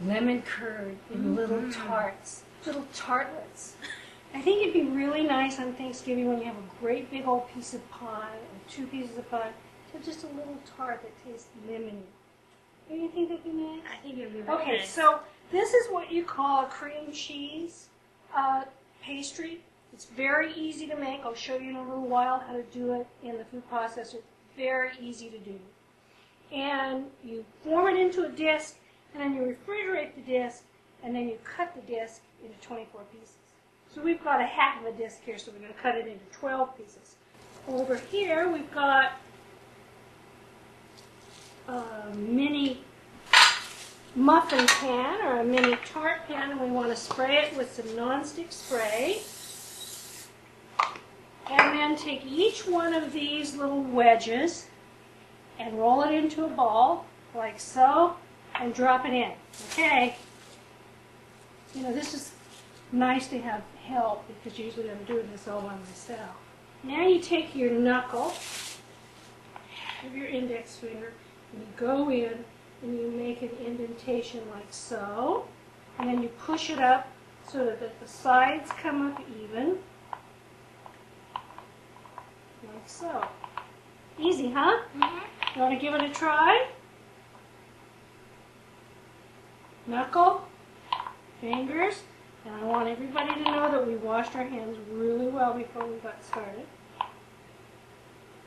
lemon curd in little tarts, little tartlets. I think it'd be really nice on Thanksgiving when you have a great big old piece of pie or 2 pieces of pie to have just a little tart that tastes lemony. Do you think that'd be nice? I think it'd be really Okay, nice. so this is what you call a cream cheese pastry. It's very easy to make. I'll show you in a little while how to do it in the food processor. Very easy to do. And you form it into a disc, and then you refrigerate the disc, and then you cut the disc into 24 pieces. So we've got a half of a disc here, so we're going to cut it into 12 pieces. Over here, we've got a mini muffin pan or a mini tart pan, and we want to spray it with some nonstick spray. And then take each one of these little wedges and roll it into a ball, like so, and drop it in. Okay? You know, this is nice to have help because usually I'm doing this all by myself. Now you take your knuckle of your index finger and you go in and you make an indentation like so, and then you push it up so that the sides come up even, like so. Easy, huh? You want to give it a try? Knuckle, fingers, and I want everybody to know that we washed our hands really well before we got started.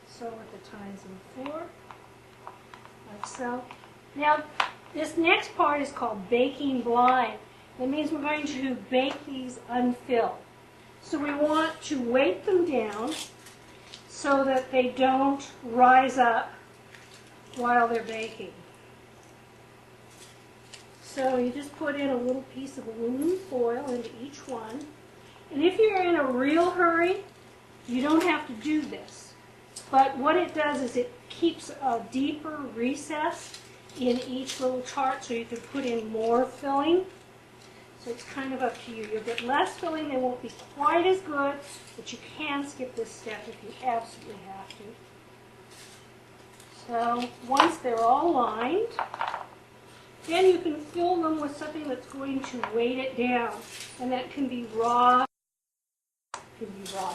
So with the tines and fork, like so. Now, this next part is called baking blind. That means we're going to bake these unfilled. So we want to weight them down so that they don't rise up while they're baking. So you just put in a little piece of aluminum foil into each one. And if you're in a real hurry, you don't have to do this. But what it does is it keeps a deeper recess in each little tart so you can put in more filling. So it's kind of up to you. You'll get less filling, they won't be quite as good, but you can skip this step if you absolutely have to. So once they're all lined, then you can fill them with something that's going to weight it down. And that can be raw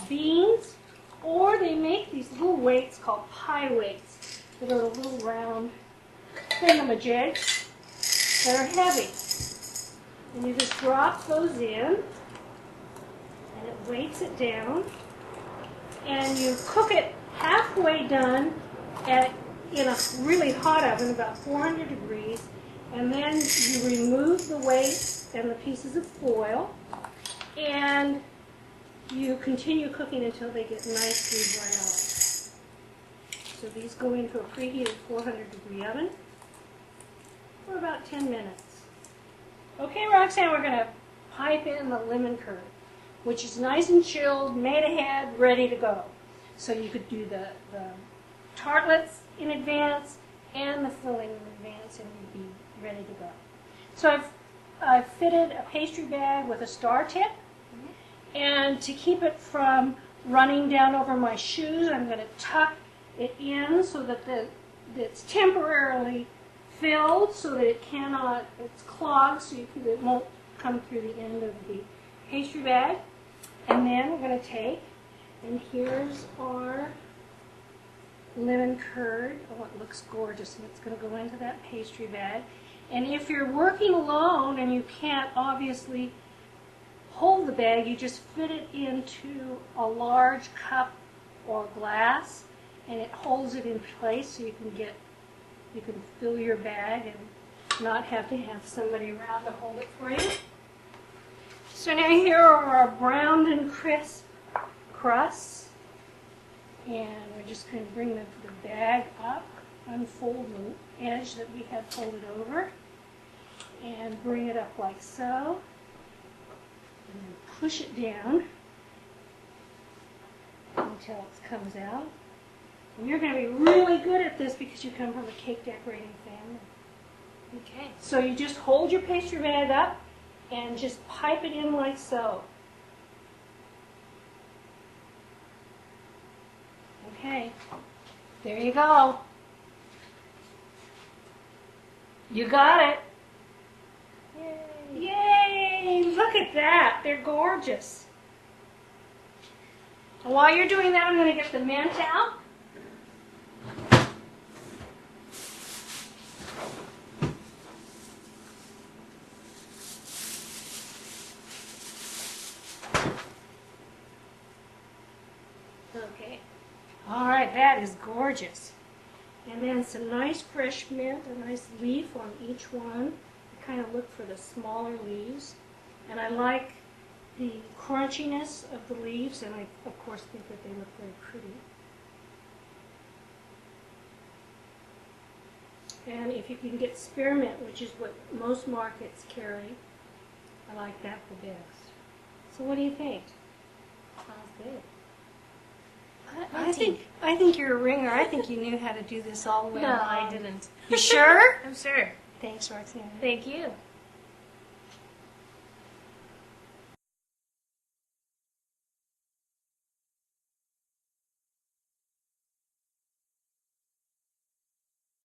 beans, or they make these little weights called pie weights that are a little round thingamajigs that are heavy. And you just drop those in, and it weights it down. And you cook it halfway done in a really hot oven, about 400 degrees. And then you remove the weight and the pieces of foil, and you continue cooking until they get nicely brown. So these go into a preheated 400 degree oven for about 10 minutes. Okay, Roxanne, we're going to pipe in the lemon curd, which is nice and chilled, made ahead, ready to go. So you could do the tartlets in advance and the filling in advance, and you'd be ready to go. So I've fitted a pastry bag with a star tip, and to keep it from running down over my shoes, I'm going to tuck it in so that it's temporarily filled so that it's clogged so it won't come through the end of the pastry bag. And then we're going to take, and here's our lemon curd. Oh, it looks gorgeous, and it's going to go into that pastry bag. And if you're working alone and you can't obviously hold the bag, you just fit it into a large cup or glass, and it holds it in place so you can fill your bag and not have to have somebody around to hold it for you. So now here are our browned and crisp crusts, and we're just going to bring the bag up, unfold the edge that we had folded over, and bring it up like so, and then push it down until it comes out. And you're going to be really good at this because you come from a cake decorating family. Okay, so you just hold your pastry bag up and just pipe it in like so. Okay, there you go. You got it. that. They're gorgeous. And while you're doing that, I'm going to get the mint out. Okay. All right, that is gorgeous. And then some nice fresh mint, a nice leaf on each one. I kind of look for the smaller leaves. And I like the crunchiness of the leaves, and I, of course, think that they look very pretty. And if you can get spearmint, which is what most markets carry, I like that the best. So what do you think? Sounds good. I think you're a ringer. I think you knew how to do this all the way No, around. I didn't. You sure? I'm sure. Thanks, Roxanne. Thank you.